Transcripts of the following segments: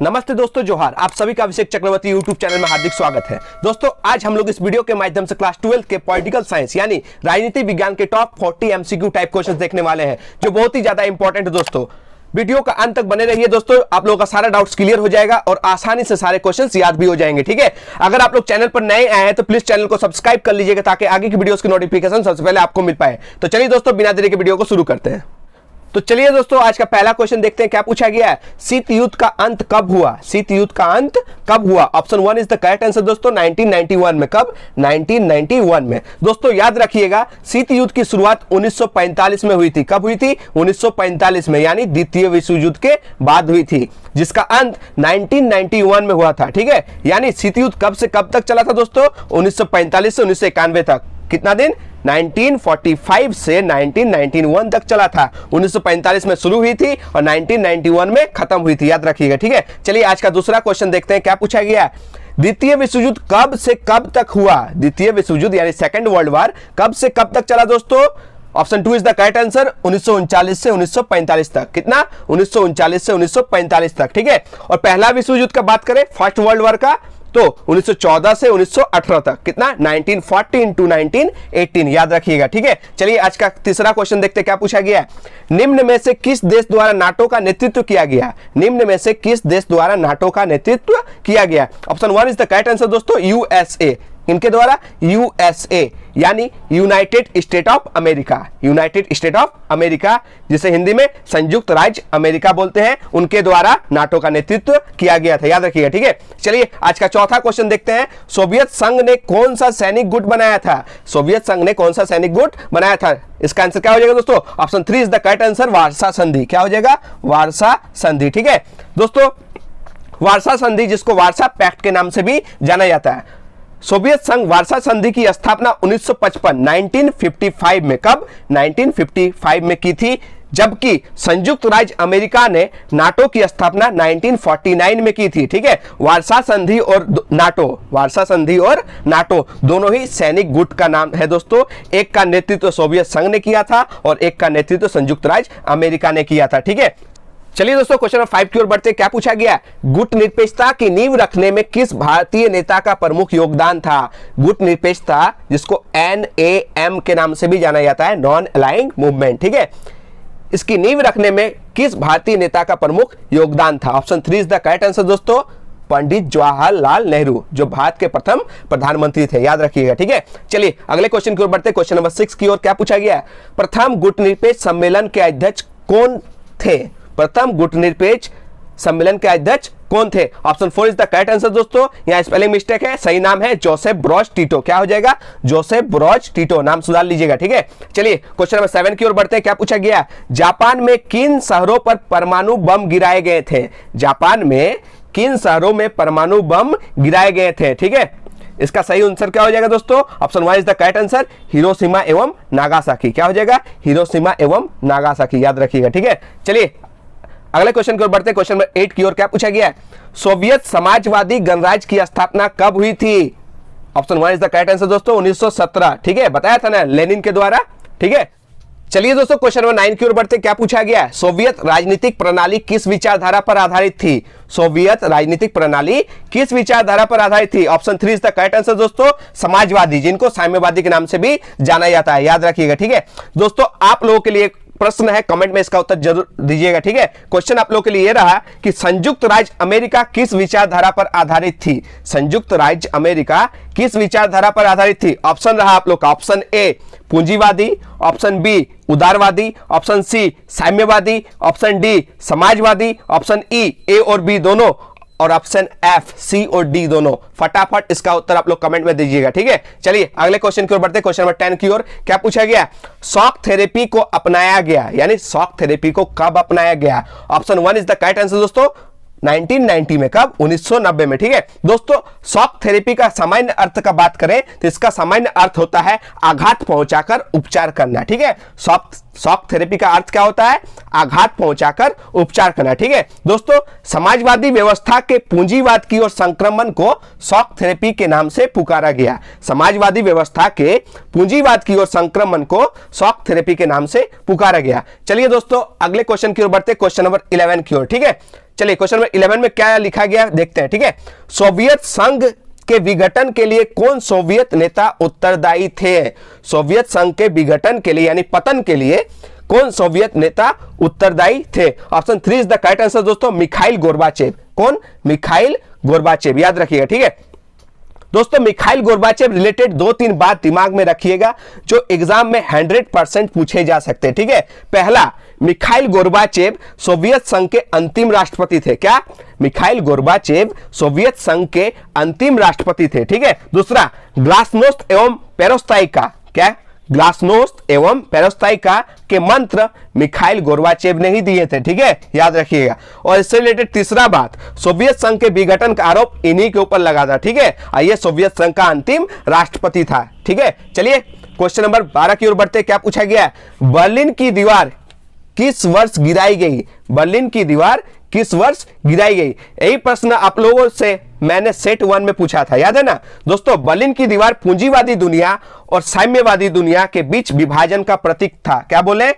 नमस्ते दोस्तों, जोहार। आप सभी का अभिषेक चक्रवर्ती यूट्यूब चैनल में हार्दिक स्वागत है। दोस्तों, आज हम लोग इस वीडियो के माध्यम से क्लास 12 के पॉलिटिकल साइंस यानी राजनीति विज्ञान के टॉप 40 एमसीक्यू टाइप क्वेश्चंस देखने वाले हैं, जो बहुत ही ज्यादा इंपॉर्टेंट है। दोस्तों, वीडियो का अंत तक बने रहिए। दोस्तों, आप लोगों का सारा डाउट्स क्लियर हो जाएगा और आसानी से सारे क्वेश्चंस याद भी हो जाएंगे। ठीक है, अगर आप लोग चैनल पर नए आए हैं तो प्लीज चैनल को सब्सक्राइब कर लीजिएगा ताकि आगे की वीडियोस की नोटिफिकेशन सबसे पहले आपको मिल पाए। तो चलिए दोस्तों, बिना देरी के वीडियो को शुरू करते हैं। तो चलिए दोस्तों, आज का पहला क्वेश्चन देखते हैं क्या पूछा गया है। शीत युद्ध का अंत कब हुआ? शीत युद्ध का अंत कब हुआ? Option 1 is the correct answer दोस्तों, 1991 में। कब? 1991 में। दोस्तों याद रखिएगा, शीत युद्ध की शुरुआत 1945 में हुई थी। कब हुई थी? 1945 में, यानी द्वितीय विश्व युद्ध के बाद हुई थी, जिसका अंत 1991 में हुआ था। ठीक है, यानी शीत युद्ध कब से कब तक चला था दोस्तों? 1945 से 1991 तक। कितना दिन? 1945 से 1991 तक चला था। 1945 में शुरू हुई थी और 1991 में खत्म हुई थी, याद रखिएगा। ठीक है, चलिए आज का दूसरा क्वेश्चन देखते हैं क्या पूछा गया है। द्वितीय विश्व युद्ध कब से कब तक हुआ? द्वितीय विश्व युद्ध यानी सेकंड वर्ल्ड वॉर कब से कब तक चला दोस्तों? Option 2 is the correct answer, 1939 से 1945 तक। कितना? 1939 से 1945 तक। ठीक है, और पहला विश्व युद्ध का बात करें, फर्स्ट वर्ल्ड वॉर का, तो 1914 से 1918 तक। कितना? 1914 टू 1918, याद रखिएगा। ठीक है, चलिए आज का तीसरा क्वेश्चन देखते हैं क्या पूछा गया है। निम्न में से किस देश द्वारा नाटो का नेतृत्व किया गया? निम्न में से किस देश द्वारा नाटो का नेतृत्व किया गया? Option 1 is the correct answer दोस्तों, यूएसए। इनके द्वारा? यूएसए यानी United state of America. United state of America, जिसे हिंदी में संयुक्त राज्य अमेरिका बोलते हैं, उनके द्वारा नाटो का नेतृत्व किया गया था, याद रखिएगा। ठीक है, चलिए आज का चौथा क्वेश्चन देखते हैं। सोवियत संघ ने कौन सा सैनिक गुट बनाया था? सोवियत संघ ने कौन सा सैनिक गुट बनाया था? इसका आंसर क्या हो जाएगा दोस्तों? Option 3 is the correct answer, Warsaw संधि। क्या हो जाएगा? वार्सा संधि। ठीक है दोस्तों, वार्सा संधि, जिसको वार्सा पैक्ट के नाम से भी जाना जाता है। सोवियत संघ वार्सा संधि की स्थापना 1955 में। कब? 1955 में की थी, जबकि संयुक्त राज्य अमेरिका ने नाटो की स्थापना 1949 में की थी। ठीक है, वार्सा संधि और नाटो, वार्सा संधि और नाटो दोनों ही सैनिक गुट का नाम है दोस्तों। एक का नेतृत्व सोवियत संघ ने किया था और एक का नेतृत्व संयुक्त राज्य अमेरिका ने किया था। ठीक है, चलिए दोस्तों क्वेश्चन नंबर 5 की ओर बढ़ते। क्या पूछा गया? गुट निरपेक्षता की नींव रखने में किस भारतीय नेता का प्रमुख योगदान था? गुट निरपेक्षता, जिसको NAM के नाम से भी जाना जाता है, नॉन अलाइंग मूवमेंट। ठीक है, इसकी नींव रखने में किस भारतीय नेता का प्रमुख योगदान था? Option 3 is the correct answer दोस्तों, पंडित जवाहरलाल नेहरू, जो भारत के प्रथम प्रधानमंत्री थे, याद रखिएगा। ठीक है, चलिए अगले क्वेश्चन की ओर बढ़ते। क्वेश्चन नंबर 6 की ओर क्या पूछा गया? प्रथम गुट निरपेक्ष सम्मेलन के अध्यक्ष कौन थे? प्रथम गुट निरपेक्ष सम्मेलन के अध्यक्ष कौन थे? Option 4 is the correct answer दोस्तों, यहां स्पेलिंग मिस्टेक है, सही नाम है जोसेफ ब्रॉज टिटो। क्या हो जाएगा? जोसेफ ब्रॉज टिटो, नाम सुधार लीजिएगा। ठीक है, चलिए क्वेश्चन नंबर 7 की ओर बढ़ते हैं। क्या पूछा गया? जापान में किन शहरों पर परमाणु बम गिराए गए थे? जापान में किन शहरों में परमाणु बम गिराए गए थे? ठीक है, इसका सही आंसर क्या हो जाएगा दोस्तों? Option 1 is the correct answer, Hiroshima एवं नागासाकी। क्या हो जाएगा? हिरोशिमा एवं नागासाकी, याद रखिएगा। ठीक है, चलिए अगले क्वेश्चन की ओर बढ़ते हैं। क्वेश्चन नंबर 8 की ओर क्या पूछा गया है? सोवियत समाजवादी गणराज्य की स्थापना कब हुई थी? Option 1 is the correct answer दोस्तों, 1917। ठीक है, बताया था ना, लेनिन के द्वारा। ठीक है, चलिए दोस्तों क्वेश्चन नंबर 9 की ओर बढ़ते। क्या पूछा गया है? सोवियत राजनीतिक प्रणाली किस विचारधारा पर आधारित थी? सोवियत राजनीतिक प्रणाली किस विचारधारा पर आधारित थी? Option 3 is the correct answer दोस्तों, समाजवादी, जिनको साम्यवादी के नाम से भी जाना जाता है, याद रखिएगा। ठीक है दोस्तों, आप लोगों के लिए प्रश्न है, कमेंट में इसका उत्तर जरूर दीजिएगा। ठीक है, क्वेश्चन आप लोगों के लिए यह रहा कि संयुक्त राज्य अमेरिका किस विचारधारा पर आधारित थी? संयुक्त राज्य अमेरिका किस विचारधारा पर आधारित थी? ऑप्शन रहा आप लोग का, ऑप्शन ए पूंजीवादी, ऑप्शन बी उदारवादी, ऑप्शन सी साम्यवादी, ऑप्शन डी समाजवादी, ऑप्शन ई ए और बी दोनों, और ऑप्शन एफ सी और डी दोनों। फटाफट इसका उत्तर आप लोग कमेंट में दीजिएगा। ठीक है, चलिए अगले क्वेश्चन की ओर बढ़ते। क्वेश्चन नंबर 10 की ओर क्या पूछा गया? शॉक थेरेपी को अपनाया गया, यानी शॉक थेरेपी को कब अपनाया गया? Option 1 is the correct answer दोस्तों, 1990 में। कब? 1990 में। ठीक है दोस्तों, शॉक थेरेपी का सामान्य अर्थ का बात करें तो इसका सामान्य अर्थ होता है आघात पहुंचाकर उपचार करना। ठीक है, शॉक थेरेपी का अर्थ क्या होता है? आघात पहुंचाकर उपचार करना। ठीक है दोस्तों, समाजवादी व्यवस्था के पूंजीवाद की ओर संक्रमण को शॉक थेरेपी के नाम से पुकारा गया। समाजवादी व्यवस्था के पूंजीवाद की ओर संक्रमण को शॉक थेरेपी के नाम से पुकारा गया। चलिए दोस्तों अगले क्वेश्चन की ओर बढ़ते, क्वेश्चन नंबर 11 की ओर। ठीक है, चलिए क्वेश्चन नंबर 11 में क्या लिखा गया देखते हैं, ठीक है। सोवियत संघ के विघटन के लिए कौन सोवियत नेता उत्तरदायी थे? सोवियत संघ के विघटन के लिए यानी पतन के लिए कौन सोवियत नेता उत्तरदायी थे? Option 3 is the correct answer दोस्तों, मिखाइल गोर्बाचेव। कौन? मिखाइल गोर्बाचेव, याद रखिएगा, ठीक है दोस्तों। मिखाइल गोर्बाचेव रिलेटेड 2-3 बात दिमाग में रखिएगा जो एग्जाम में 100% पूछे जा सकते हैं, ठीक है। पहला, मिखाइल गोर्बाचेव सोवियत संघ के अंतिम राष्ट्रपति थे। क्या? मिखाइल गोर्बाचेव सोवियत संघ के अंतिम राष्ट्रपति थे, ठीक है। दूसरा, ग्लासनोस्त एवं पेरोस्ताइका, क्या? ग्लासनोस्त एवं पेरोस्ताइका के मंत्र मिखाइल गोर्बाचेव ने ही दिए थे, ठीक है, याद रखिएगा। और इससे रिलेटेड तीसरा बात, सोवियत संघ के विघटन का आरोप इन्हीं के ऊपर लगा था, ठीक है। ये सोवियत संघ का अंतिम राष्ट्रपति था, ठीक है। चलिए क्वेश्चन नंबर 12 की ओर बढ़ते। क्या पूछा गया? बर्लिन की दीवार किस वर्ष गिराई गई? बर्लिन की दीवार किस वर्ष गिराई गई? यही प्रश्न आप लोगों से मैंने सेट 1 में पूछा था, याद है ना दोस्तों। बर्लिन की दीवार पूंजीवादी दुनिया और साम्यवादी दुनिया के बीच विभाजन का प्रतीक था। क्या बोले?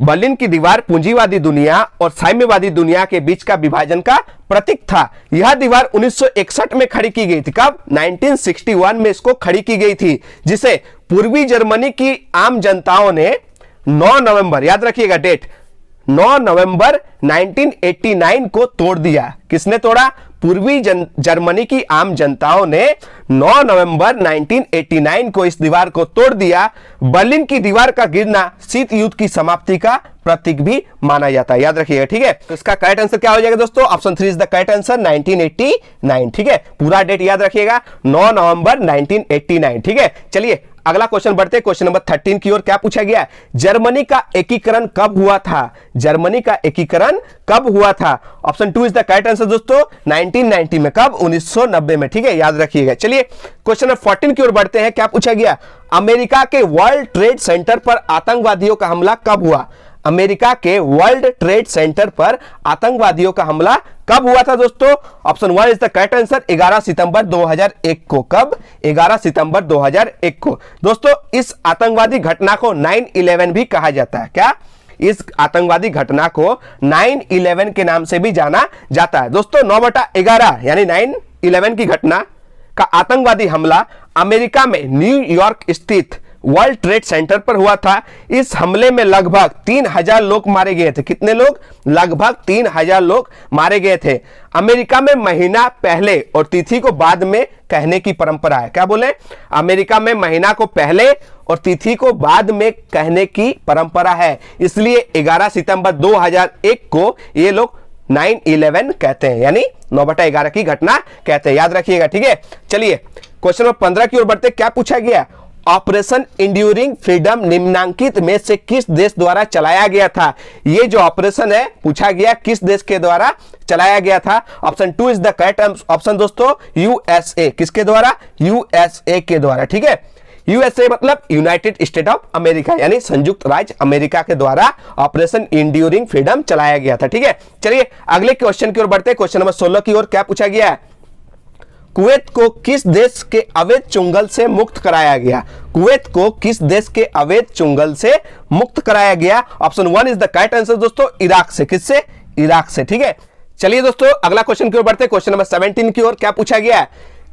बर्लिन की दीवार पूंजीवादी दुनिया और साम्यवादी दुनिया के बीच का विभाजन का प्रतीक था। यह दीवार 1961 में खड़ी की गई थी। कब? 1961 में इसको खड़ी की गई थी, जिसे पूर्वी जर्मनी की आम जनताओं ने 9 नवंबर, याद रखिएगा डेट, 9 नवंबर 1989 को तोड़ दिया। किसने तोड़ा? पूर्वी जर्मनी की आम जनताओं ने 9 नवंबर 1989 को इस दीवार को तोड़ दिया। बर्लिन की दीवार का गिरना शीत युद्ध की समाप्ति का प्रतीक भी माना जाता है, याद रखिएगा, ठीक है। तो इसका करेक्ट आंसर क्या हो जाएगा दोस्तों? Option 3 is the correct answer, 1989, ठीक है। पूरा डेट याद रखिएगा, 9 नवंबर 1989, ठीक है। चलिए अगला क्वेश्चन बढ़ते हैं, क्वेश्चन नंबर 13 की ओर। क्या पूछा गया? जर्मनी का एकीकरण कब हुआ था? जर्मनी का एकीकरण कब हुआ था? Option 2 is the correct answer दोस्तों, 1990 में। कब? 1990 में, ठीक है, याद रखिएगा। चलिए क्वेश्चन नंबर 14 की ओर बढ़ते हैं। क्या पूछा गया? अमेरिका के वर्ल्ड ट्रेड सेंटर पर आतंकवादियों का हमला कब हुआ? अमेरिका के वर्ल्ड ट्रेड सेंटर पर आतंकवादियों का हमला कब हुआ था दोस्तों? Option 1 is the correct answer, 11 सितंबर 2001 को। कब? 11 सितंबर 2001 को। दोस्तों इस आतंकवादी घटना को 9/11 भी कहा जाता है। क्या? इस आतंकवादी घटना को 9/11 के नाम से भी जाना जाता है। दोस्तों 9/11 यानी 9/11 की घटना का आतंकवादी हमला अमेरिका में न्यूयॉर्क स्थित वर्ल्ड ट्रेड सेंटर पर हुआ था। इस हमले में लगभग 3000 लोग मारे गए थे। कितने लोग? लगभग 3000 लोग मारे गए थे। अमेरिका में महीना पहले और तिथि को बाद में कहने की परंपरा है। क्या बोले? अमेरिका में महीना को पहले और तिथि को बाद में कहने की परंपरा है, इसलिए 11 सितंबर 2001 को ये लोग 9/11 कहते हैं, यानी 9/11 की घटना कहते हैं, याद रखिएगा, ठीक है। चलिए क्वेश्चन नंबर 15 की ओर बढ़ते। क्या पूछा गया? ऑपरेशन इंड्यूरिंग फ्रीडम निम्नलिखित में से किस देश द्वारा चलाया गया था? ये जो ऑपरेशन है पूछा गया किस देश के द्वारा चलाया गया था? Option 2 is the correct option दोस्तों, यूएसए। किसके द्वारा? यूएसए के द्वारा, ठीक है। यूएसए मतलब यूनाइटेड स्टेट ऑफ अमेरिका, यानी संयुक्त राज्य अमेरिका के द्वारा ऑपरेशन इंड्यूरिंग फ्रीडम चलाया गया था, ठीक है। चलिए अगले क्वेश्चन की ओर बढ़ते हैं, क्वेश्चन नंबर 16 की ओर। क्या पूछा गया है? कुवैत को किस देश के अवैध चुंगल से मुक्त कराया गया? कुवैत को किस देश के अवैध चुंगल से मुक्त कराया गया? Option 1 is the correct answer दोस्तों, इराक से। किससे? इराक से, ठीक है। चलिए दोस्तों अगला क्वेश्चन की ओर बढ़ते हैं, क्वेश्चन नंबर 17 की ओर। क्या पूछा गया है?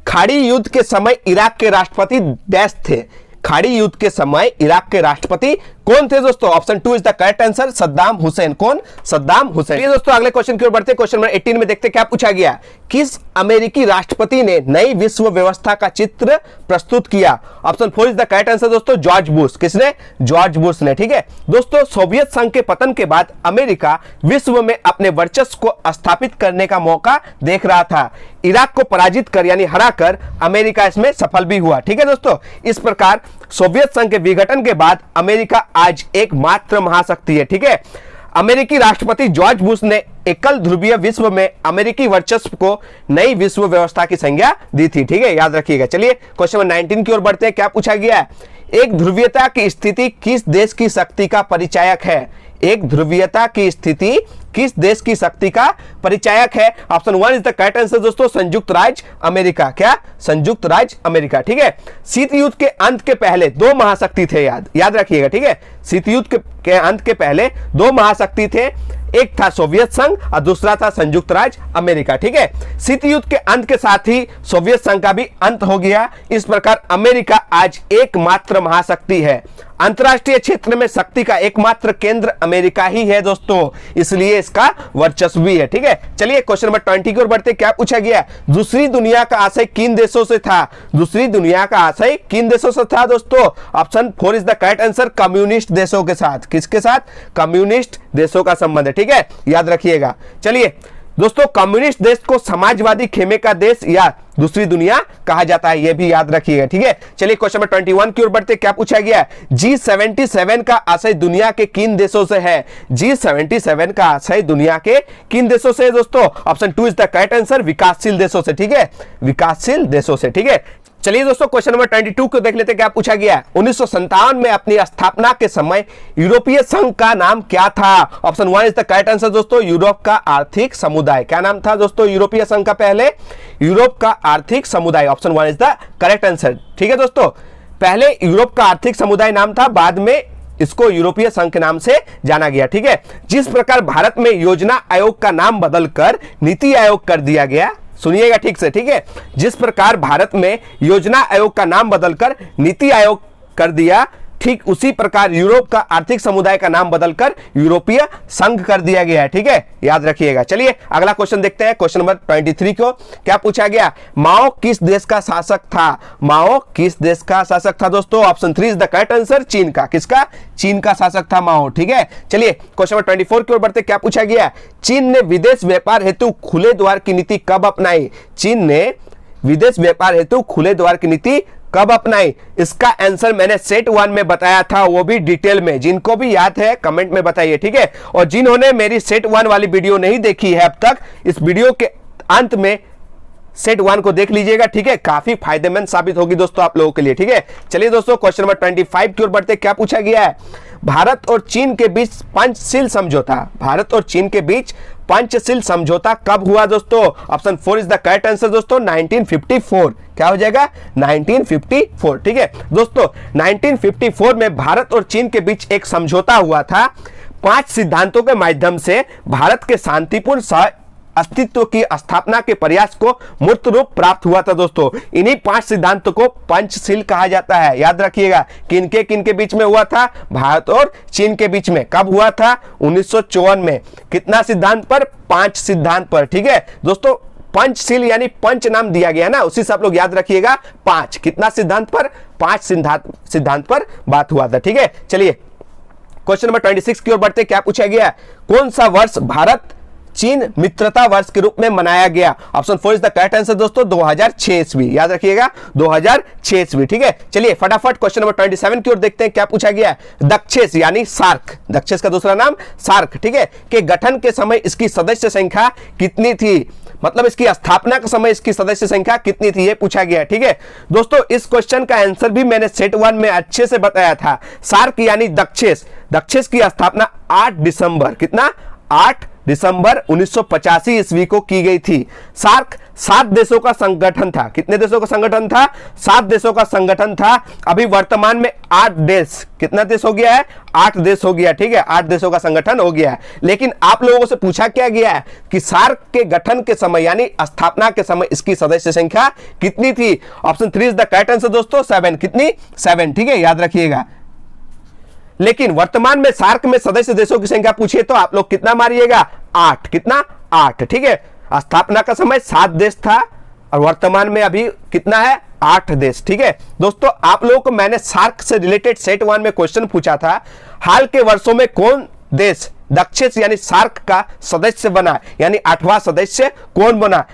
खाड़ी युद्ध के समय इराक के राष्ट्रपति डैश थे। खाड़ी युद्ध के समय इराक के राष्ट्रपति कौन थे दोस्तों? Option 2 is the correct answer, Saddam Hussain. कौन? सद्दाम हुसैन। दोस्तों अगले क्वेश्चन की ओर बढ़ते हैं, क्वेश्चन नंबर 18 में देखते हैं क्या पूछा गया। किस अमेरिकी राष्ट्रपति ने नई विश्व व्यवस्था का चित्र प्रस्तुत किया? Option 4 is the correct answer दोस्तों, जॉर्ज बुश। किसने? जॉर्ज बुश ने, ठीक है। दोस्तों सोवियत संघ के पतन के बाद अमेरिका विश्व में अपने वर्चस्व को स्थापित करने का मौका देख रहा था। इराक को पराजित कर यानी हराकर अमेरिका इसमें सफल भी हुआ, ठीक है दोस्तों। इस प्रकार सोवियत संघ के विघटन के बाद अमेरिका आज एकमात्र महाशक्ति है, ठीक है। अमेरिकी राष्ट्रपति जॉर्ज बुश ने एकल ध्रुवीय विश्व में अमेरिकी वर्चस्व को नई विश्व व्यवस्था की संज्ञा दी थी, ठीक है, याद रखिएगा। चलिए क्वेश्चन नंबर 19 की ओर बढ़ते हैं। क्या पूछा गया है? एक ध्रुवीयता की स्थिति किस देश की शक्ति का परिचायक है? एक ध्रुवीयता की स्थिति किस देश की शक्ति का परिचायक है? Option 1 is the correct answer दोस्तों, संयुक्त राज्य अमेरिका। क्या? संयुक्त राज्य अमेरिका, ठीक है। शीत युद्ध के अंत के पहले दो महाशक्ति थे, याद रखिएगा, ठीक है। शीत युद्ध के अंत के पहले दो महाशक्ति थे, एक था सोवियत संघ और दूसरा था संयुक्त राज्य अमेरिका। ठीक है, शीत युद्ध के अंत के साथ ही सोवियत संघ का भी अंत हो गया। इस प्रकार अमेरिका आज एकमात्र महाशक्ति है। अंतरराष्ट्रीय क्षेत्र में शक्ति का एकमात्र केंद्र अमेरिका ही है दोस्तों, इसलिए इसका वर्चस्व भी है। ठीक है, चलिए क्वेश्चन नंबर 20 की ओर बढ़ते। क्या पूछा गया? दूसरी दुनिया का आशय किन देशों से था? दूसरी दुनिया का आशय किन देशों से था दोस्तों? Option 4 is the correct answer, communist देशों के साथ। किसके साथ? कम्युनिस्ट देशों का संबंध है। ठीक है, याद रखिएगा। चलिए दोस्तों, कम्युनिस्ट देश को समाजवादी खेमे का देश या दूसरी दुनिया कहा जाता है, यह भी याद रखिएगा। ठीक है, चलिए क्वेश्चन नंबर 21 की ओर बढ़ते। क्या पूछा गया? G77 का आशय दुनिया के किन देशों से है? G77 का आशय दुनिया के किन देशों से है दोस्तों? Option 2 is the correct answer, विकासशील देशों से। ठीक है, विकासशील देशों से। ठीक है, चलिए दोस्तों क्वेश्चन नंबर 22 को देख लेते हैं। क्या पूछा गया? 1957 में अपनी स्थापना के समय यूरोपीय संघ का नाम क्या था? Option 1 is the correct answer दोस्तों, यूरोप का आर्थिक समुदाय। क्या नाम था दोस्तों यूरोपीय संघ का? पहले यूरोप का आर्थिक समुदाय। Option 1 is the correct answer. ठीक है दोस्तों, पहले यूरोप का आर्थिक समुदाय नाम था, बाद में इसको यूरोपीय संघ के नाम से जाना गया। ठीक है, जिस प्रकार भारत में योजना आयोग का नाम बदलकर नीति आयोग कर दिया गया, सुनिएगा ठीक से। ठीक है, जिस प्रकार भारत में योजना आयोग का नाम बदलकर नीति आयोग कर दिया, ठीक उसी प्रकार यूरोप का आर्थिक समुदाय का नाम बदलकर यूरोपीय संघ कर दिया गया है। ठीक है, याद रखिएगा। चलिए अगला क्वेश्चन देखते हैं, क्वेश्चन नंबर 23 को। क्या पूछा गया? माओ किस देश का शासक था? माओ किस देश का शासक था दोस्तों? Option 3 is the correct answer, चीन का। किसका? चीन का शासक था माओ। ठीक है, चलिए क्वेश्चन नंबर 24 की ओर बढ़ते। क्या पूछा गया? चीन ने विदेश व्यापार हेतु खुले द्वार की नीति कब अपनाई? चीन ने विदेश व्यापार हेतु खुले द्वार की नीति कब अपनाई? इसका आंसर मैंने सेट 1 में बताया था, वो भी डिटेल में। जिनको भी याद है कमेंट में बताइए। ठीक है, और जिन्होंने मेरी सेट 1 वाली वीडियो नहीं देखी है अब तक, इस वीडियो के अंत में सेट 1 को देख लीजिएगा। ठीक है, काफी फायदेमंद साबित होगी दोस्तों आप लोगों के लिए। ठीक है, चलिए दोस्तों क्वेश्चन नंबर 25 की ओर बढ़ते। क्या पूछा गया है? भारत और चीन के बीच पंचशील समझौता, भारत और चीन के बीच पंचशील समझौता कब हुआ दोस्तों? Option 4 is the correct answer दोस्तों, 1954। क्या हो जाएगा? 1954। ठीक है दोस्तों, 1954 में भारत और चीन के बीच एक समझौता हुआ था। 5 सिद्धांतों के माध्यम से भारत के शांतिपूर्ण सह अस्तित्व की स्थापना के प्रयास को मूर्त रूप प्राप्त हुआ था दोस्तों। इन्हीं 5 सिद्धांतों को पंचशील कहा जाता है। याद रखिएगा, किनके बीच में हुआ था? भारत और चीन के बीच में। कब हुआ था? 1954 में। कितना सिद्धांत पर? 5 सिद्धांत पर। ठीक है दोस्तों, पंचशील यानी पंच नाम दिया गया ना, उसी से आप लोग याद रखिएगा 5। कितना सिद्धांत पर? 5 सिद्धांत पर बात हुआ था। ठीक है, चलिए क्वेश्चन नंबर 26 की ओर बढ़ते। क्या पूछा गया? कौन सा वर्ष भारत चीन मित्रता वर्ष के रूप में मनाया गया? Option 4 is the correct answer दोस्तों, 2006 ईस्वी। याद रखिएगा 2006 ईस्वी। ठीक है, चलिए फटाफट क्वेश्चन नंबर 27 की ओर देखते हैं। क्या पूछा गया? दक्षेस यानी सार्क, दक्षेस का दूसरा नाम सार्क, ठीक है, के गठन के समय इसकी सदस्य संख्या कितनी थी? मतलब इसकी स्थापना के समय इसकी सदस्य संख्या कितनी थी, ये पूछा गया। ठीक है दोस्तों, इस क्वेश्चन का आंसर भी मैंने सेट 1 में अच्छे से बताया था। सार्क यानी दक्षेस, दक्षेस की स्थापना 8 दिसंबर, कितना? 8 दिसंबर 1985 ईस्वी को की गई थी। सार्क 7 देशों का संगठन था। कितने देशों का संगठन था? 7 देशों का संगठन था। अभी वर्तमान में 8 देश, कितना देश हो गया है? 8 देश हो गया। ठीक है, 8 देशों का संगठन हो गया है। लेकिन आप लोगों से पूछा क्या गया है कि सार्क के गठन के समय यानी स्थापना के समय इसकी सदस्य संख्या कितनी थी? Option 3 is the correct answer दोस्तों, 7। कितनी? 7। ठीक है, याद रखिएगा। लेकिन वर्तमान में सार्क में सदस्य देशों की संख्या पूछिए तो आप लोग कितना मारिएगा? 8। कितना? 8। ठीक है, स्थापना का समय 7 देश था और वर्तमान में अभी कितना है? 8 देश। ठीक है दोस्तों, आप लोगों को मैंने सार्क से रिलेटेड सेट 1 में क्वेश्चन पूछा था, हाल के वर्षों में कौन देश दक्षेस यानी सार्क का सदस्य बना, यानी 8वां सदस्य कौन बना?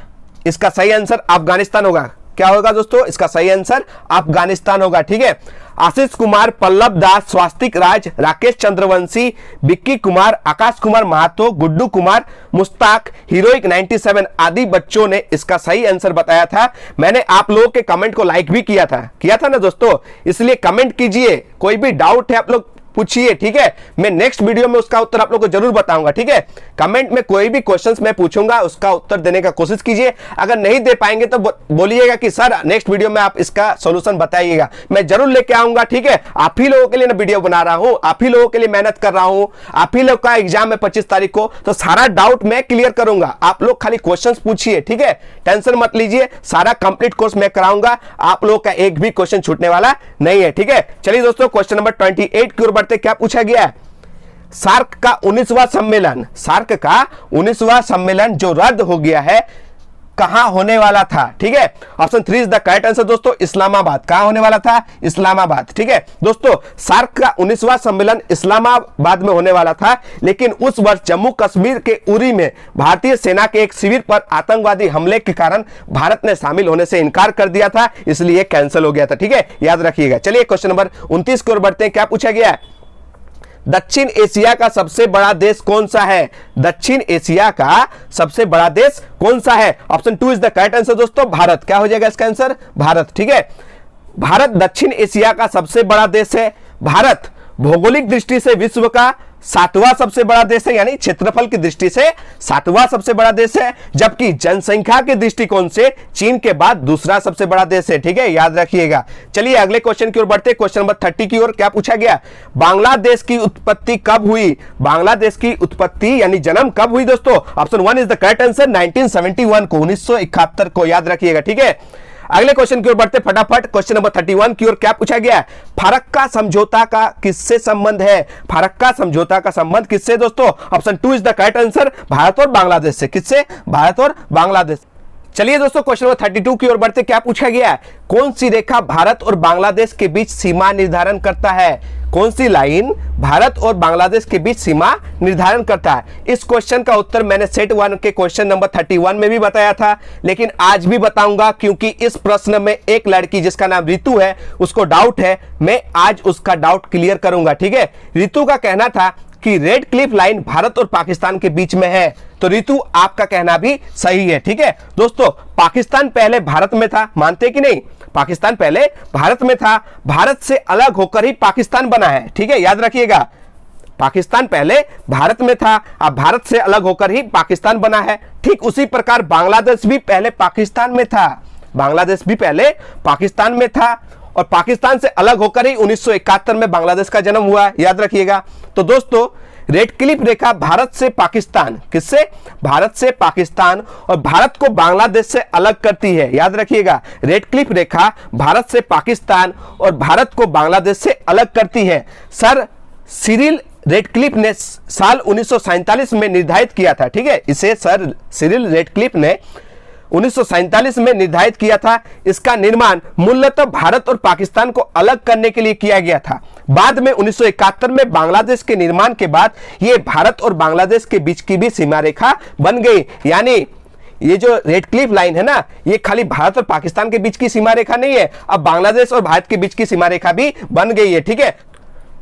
इसका सही आंसर अफगानिस्तान होगा। क्या होगा दोस्तों? इसका सही आंसर अफगानिस्तान होगा। ठीक है, आशीष कुमार, पल्लव दास, स्वास्तिक राज, राकेश चंद्रवंशी, विक्की कुमार, आकाश कुमार महतो, गुड्डू कुमार, मुश्ताक, हीरोइक 97 आदि बच्चों ने इसका सही आंसर बताया था। मैंने आप लोगों के कमेंट को लाइक भी किया था ना दोस्तों, इसलिए कमेंट कीजिए। कोई भी डाउट है आप लोग पूछिए, ठीक है। मैं नेक्स्ट वीडियो में उसका उत्तर आप लोगों को जरूर बताऊंगा, ठीक है। कमेंट में कोई भी क्वेश्चंस मैं पूछूंगा, उसका उत्तर देने का कोशिश कीजिए। अगर नहीं दे पाएंगे तो बोलिएगा कि सर नेक्स्ट वीडियो में आप इसका सॉल्यूशन बताइएगा, मैं जरूर लेके आऊंगा, ठीक है। आप ही लोगों के लिए ना वीडियो बना रहा हूं, आप ही लोगों के लिए मेहनत कर रहा हूं, आप ही लोग का एग्जाम है 25 तारीख को, तो सारा डाउट मैं क्लियर करूंगा। आप लोग खाली क्वेश्चंस पूछिए, ठीक है, टेंशन मत लीजिए, सारा कंप्लीट कोर्स मैं कराऊंगा, आप लोग का एक भी क्वेश्चन छूटने वाला नहीं है, ठीक है। चलिए दोस्तों, क्वेश्चन नंबर 28 की ओर बढ़ते। क्या पूछा गया है? सार्क का 19वां सम्मेलन, सार्क का 19वां सम्मेलन जो रद्द हो गया है, कहां होने वाला था, ठीक है। Option 3 is the correct answer दोस्तों, इस्लामाबाद। कहां होने वाला था? इस्लामाबाद, ठीक है दोस्तों। सार्क का 19वां सम्मेलन इस्लामाबाद में होने वाला था, लेकिन उस वर्ष जम्मू कश्मीर के उरी में भारतीय सेना के एक शिविर पर आतंकवादी हमले के कारण भारत ने शामिल होने से इनकार कर दिया था, इसलिए कैंसिल हो गया था, ठीक है, याद रखिएगा। चलिए क्वेश्चन नंबर 29 की ओर बढ़ते हैं। क्या पूछा गया है? दक्षिण एशिया का सबसे बड़ा देश कौन सा है? दक्षिण एशिया का सबसे बड़ा देश कौन सा है? Option 2 is the correct answer दोस्तों, भारत। क्या हो जाएगा इसका आंसर? भारत, ठीक है। भारत दक्षिण एशिया का सबसे बड़ा देश है। भारत भौगोलिक दृष्टि से विश्व का 7वां सबसे बड़ा देश है, यानी क्षेत्रफल की दृष्टि से 7वां सबसे बड़ा देश है, जबकि जनसंख्या के दृष्टिकोण से चीन के बाद दूसरा सबसे बड़ा देश है, ठीक है, याद रखिएगा। चलिए अगले क्वेश्चन की ओर बढ़ते हैं। क्वेश्चन नंबर 30 की ओर। क्या पूछा गया? बांग्लादेश की उत्पत्ति कब हुई? बांग्लादेश की उत्पत्ति यानी जन्म कब हुई दोस्तों? Option 1 is the correct answer, 1971 को, 1971 को, याद रखिएगा, ठीक है। अगले क्वेश्चन की ओर बढ़ते फटाफट। क्वेश्चन नंबर 31 की ओर। क्या पूछा गया? फरक्का समझौता का किससे संबंध है? फरक्का समझौता का संबंध किससे दोस्तों? Option 2 is the correct answer, Bharat और बांग्लादेश से। किससे? भारत और बांग्लादेश। चलिए दोस्तों, क्वेश्चन नंबर 32 की ओर बढ़ते। क्या पूछा गया? कौन सी रेखा भारत और बांग्लादेश के बीच सीमा निर्धारण करता है? कौन सी लाइन भारत और बांग्लादेश के बीच सीमा निर्धारण करता है? इस क्वेश्चन का उत्तर मैंने सेट 1 के क्वेश्चन नंबर 31 में भी बताया था, लेकिन आज भी बताऊंगा, क्योंकि इस प्रश्न में एक लड़की जिसका नाम रितु है उसको डाउट है, मैं आज उसका डाउट क्लियर करूंगा, ठीक है। रितु का कहना था कि रेड क्लिफ लाइन भारत और पाकिस्तान के बीच में है, तो रितु आपका कहना भी सही है, ठीक है दोस्तों। पाकिस्तान पहले भारत में था, मानते कि नहीं? पाकिस्तान पहले भारत में था, भारत से अलग होकर ही पाकिस्तान बना है, ठीक है, याद रखिएगा। पाकिस्तान पहले भारत में था, अब भारत से अलग होकर ही पाकिस्तान बना है। ठीक उसी प्रकार बांग्लादेश भी पहले पाकिस्तान में था, बांग्लादेश भी पहले पाकिस्तान में था, और पाकिस्तान से अलग होकर ही 1971 में बांग्लादेश का जन्म हुआ, याद रखिएगा। तो दोस्तों, रेड क्लिफ रेखा भारत से पाकिस्तान, किससे? भारत से पाकिस्तान, और भारत को बांग्लादेश से अलग करती है, याद रखिएगा। रेड क्लिफ रेखा भारत से पाकिस्तान और भारत को बांग्लादेश से अलग करती है। सर सिरिल रेडक्लिफ ने साल 1947 में निर्धारित किया था, ठीक है, इसे सर सिरिल रेडक्लिफ ने 1947 में निर्धारित किया था। इसका निर्माण मूलतः भारत और पाकिस्तान को अलग करने के लिए किया गया था। बाद में 1971 में बांग्लादेश के निर्माण के बाद यह भारत और बांग्लादेश के बीच की भी सीमा रेखा बन गई। यानी ये जो रेडक्लिफ लाइन है ना, ये खाली भारत और पाकिस्तान के बीच की सीमा रेखा नहीं है, अब बांग्लादेश और भारत के बीच की सीमा रेखा भी बन गई है, ठीक है।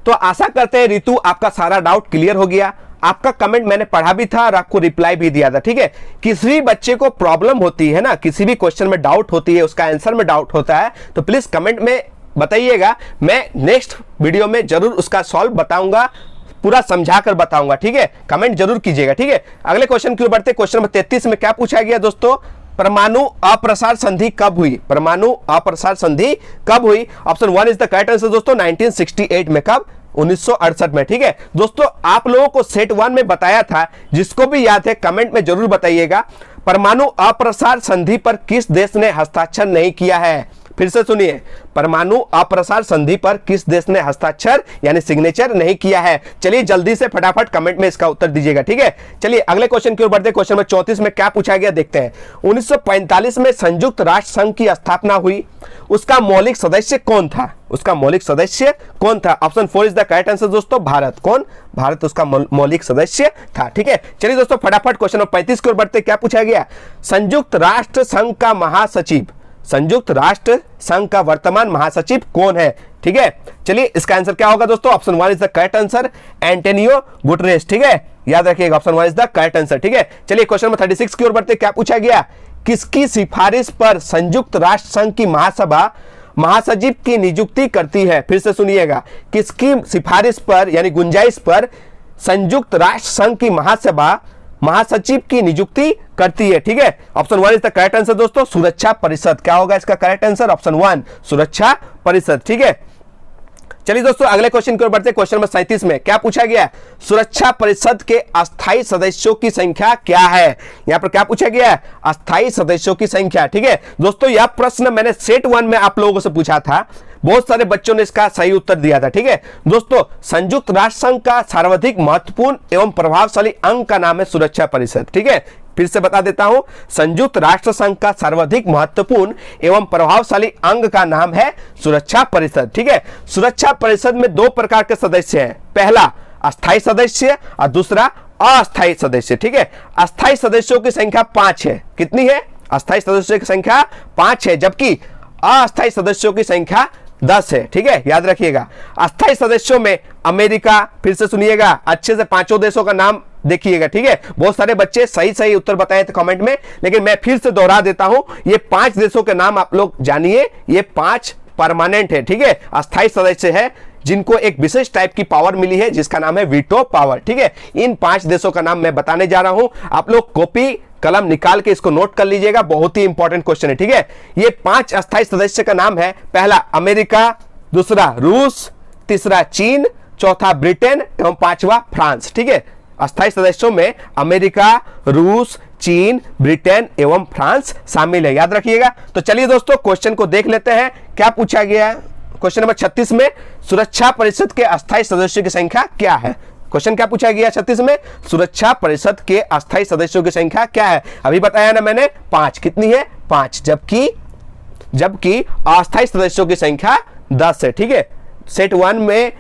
तो आशा करते हैं रितु आपका सारा डाउट क्लियर हो गया। आपका कमेंट मैंने पढ़ा भी था और आपको रिप्लाई भी दिया था, ठीक है। किसी भी बच्चे को प्रॉब्लम होती है ना, किसी भी क्वेश्चन में डाउट होती है, उसका आंसर में डाउट होता है, तो प्लीज कमेंट में बताइएगा, मैं नेक्स्ट वीडियो में जरूर उसका सॉल्व बताऊंगा, पूरा समझा कर बताऊंगा, ठीक है। कमेंट जरूर कीजिएगा, ठीक है। अगले क्वेश्चन की ओर बढ़ते। क्वेश्चन नंबर 33 में क्या पूछा गया दोस्तों? परमाणु अप्रसार संधि कब हुई? परमाणु अप्रसार संधि कब हुई? Option 1 is the correct answer दोस्तों, 1968 में। कब? 1968 में, ठीक है दोस्तों। आप लोगों को सेट 1 में बताया था, जिसको भी याद है कमेंट में जरूर बताइएगा। परमाणु अप्रसार संधि पर किस देश ने हस्ताक्षर नहीं किया है? फिर से सुनिए, परमाणु अप्रसार संधि पर किस देश ने हस्ताक्षर यानी सिग्नेचर नहीं किया है? चलिए जल्दी से फटाफट कमेंट में इसका उत्तर दीजिएगा, ठीक है। चलिए अगले क्वेश्चन की ओर बढ़ते। क्वेश्चन नंबर 34 में क्या पूछा गया देखते हैं। 1945 में संयुक्त राष्ट्र संघ की स्थापना हुई, उसका मौलिक सदस्य कौन था? उसका मौलिक सदस्य कौन था? Option 4 is the correct answer दोस्तों, भारत। कौन? भारत उसका मौलिक सदस्य था, ठीक है। चलिए दोस्तों फटाफट क्वेश्चन नंबर 35 की ओर बढ़ते। क्या पूछा गया? संयुक्त राष्ट्र संघ का महासचिव, संयुक्त राष्ट्र संघ का वर्तमान महासचिव कौन है? ठीक है, चलिए इसका आंसर क्या होगा दोस्तों? Option 1 is the correct answer, Antonio Guterres, ठीक है, याद रखिएगा, option 1 is the correct answer, ठीक है। चलिए क्वेश्चन नंबर 36 की ओर बढ़ते। क्या पूछा गया? किसकी सिफारिश पर संयुक्त राष्ट्र संघ की महासभा महासचिव की नियुक्ति करती है? फिर से सुनिएगा, किसकी सिफारिश पर यानी गुंजाइश पर संयुक्त राष्ट्र संघ की महासभा महासचिव की नियुक्ति करती है? ठीक है, option 1 is the correct answer दोस्तों, सुरक्षा परिषद। क्या होगा इसका करेक्ट आंसर? ऑप्शन 1 सुरक्षा परिषद। ठीक है, चलिए दोस्तों अगले क्वेश्चन की ओर बढ़ते हैं। क्वेश्चन नंबर 37 में क्या पूछा गया? सुरक्षा परिषद के अस्थायी सदस्यों की संख्या क्या है? यहां पर क्या पूछा गया है? अस्थायी सदस्यों की संख्या। ठीक है दोस्तों, यह प्रश्न मैंने सेट 1 में आप लोगों से पूछा था, बहुत सारे बच्चों ने इसका सही उत्तर दिया था। ठीक है दोस्तों, संयुक्त राष्ट्र संघ का सर्वाधिक महत्वपूर्ण एवं प्रभावशाली अंग का नाम है सुरक्षा परिषद। ठीक है, फिर से बता देता हूं, संयुक्त राष्ट्र संघ का सर्वाधिक महत्वपूर्ण एवं प्रभावशाली अंग का नाम है सुरक्षा परिषद। ठीक है, सुरक्षा परिषद में 2 प्रकार के सदस्य हैं, पहला अस्थायी सदस्य और दूसरा अस्थायी सदस्य। ठीक है, अस्थायी सदस्यों की संख्या 5 है। कितनी है? अस्थायी सदस्यों की संख्या 5 है, जबकि अस्थायी सदस्यों की संख्या 10 है। ठीक है, याद रखिएगा। अस्थायी सदस्यों में अमेरिका, फिर से सुनिएगा अच्छे से, 5 देशों का नाम देखिएगा। ठीक है, बहुत सारे बच्चे सही उत्तर बताए थे कमेंट में, लेकिन मैं फिर से दोहरा देता हूं, ये 5 देशों के नाम आप लोग जानिए, ये 5 परमानेंट है। ठीक है, अस्थायी सदस्य है जिनको एक विशेष टाइप की पावर मिली है जिसका नाम है वीटो पावर। ठीक है, इन 5 देशों का नाम मैं बताने जा रहा हूं, आप लोग कॉपी कलम निकाल के इसको नोट कर लीजिएगा, बहुत ही इंपॉर्टेंट क्वेश्चन है। ठीक है, ये 5 अस्थायी सदस्य का नाम है, पहला अमेरिका, दूसरा रूस, तीसरा चीन, चौथा ब्रिटेन एवं 5वां फ्रांस। ठीक है, अस्थायी सदस्यों में अमेरिका, रूस, चीन, ब्रिटेन एवं फ्रांस शामिल है, याद रखिएगा। तो चलिए दोस्तों क्वेश्चन को देख लेते हैं, क्या पूछा गया है। क्वेश्चन नंबर 36 में सुरक्षा परिषद के अस्थायी सदस्यों की संख्या क्या है? क्वेश्चन क्या पूछा गया 36 में? सुरक्षा परिषद के अस्थायी सदस्यों की संख्या क्या है? अभी बताया ना मैंने, 5। कितनी है? 5, जबकि अस्थायी सदस्यों की संख्या 10 है। ठीक है, सेट 1 में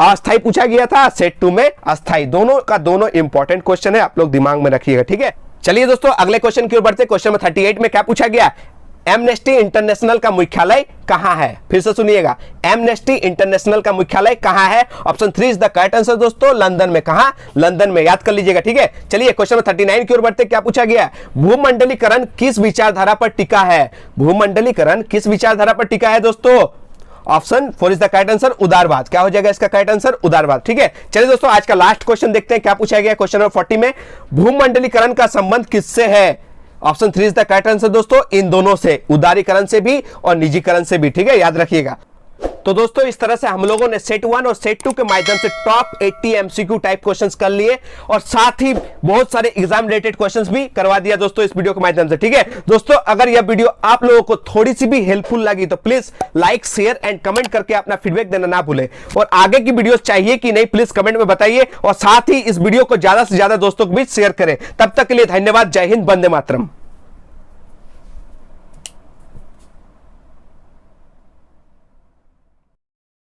अस्थायी पूछा गया था, सेट 2 में अस्थायी, दोनों का दोनों इंपॉर्टेंट क्वेश्चन है, आप लोग दिमाग में रखिएगा। ठीक है, चलिए दोस्तों अगले क्वेश्चन की ओर बढ़ते हैं। क्वेश्चन नंबर 38 में क्या पूछा गया? एमनेस्टी इंटरनेशनल का मुख्यालय कहां है? फिर से सुनिएगा, एमनेस्टी इंटरनेशनल का मुख्यालय कहां है? Option 3 is the correct answer दोस्तों, लंदन में। कहां? लंदन में, याद कर लीजिएगा। ठीक है, चलिए क्वेश्चन नंबर 39 की ओर बढ़ते, क्या पूछा गया? भूमंडलीकरण किस विचारधारा पर टिका है? भूमंडलीकरण किस विचारधारा पर टिका है दोस्तों? Option 4 is the correct answer, उदारवाद। क्या हो जाएगा इसका करेक्ट आंसर? उदारवाद। ठीक है, चलिए दोस्तों आज का लास्ट क्वेश्चन देखते हैं, क्या पूछा गया क्वेश्चन नंबर 40 में? भूमंडलीकरण का संबंध किससे है? Option 3 is the correct answer दोस्तों, इन दोनों से, उदारीकरण से भी और निजीकरण से भी। ठीक है, याद रखिएगा। तो दोस्तों इस तरह से हम लोगों ने सेट 1 और सेट 2 के माध्यम से टॉप 80 एमसीक्यू टाइप क्वेश्चंस कर लिए और साथ ही बहुत सारे एग्जाम रिलेटेड क्वेश्चंस भी करवा दिया दोस्तों इस वीडियो के माध्यम से। ठीक है दोस्तों, अगर यह वीडियो आप लोगों को थोड़ी सी भी हेल्पफुल लगी तो please like, share and comment करके अपना फीडबैक देना ना भूलें। और आगे की वीडियो चाहिए कि नहीं प्लीज कमेंट में बताइए, और साथ ही इस वीडियो को ज्यादा से ज्यादा दोस्तों के बीच शेयर करें। तब तक के लिए धन्यवाद। जय हिंद, वंदे मातरम।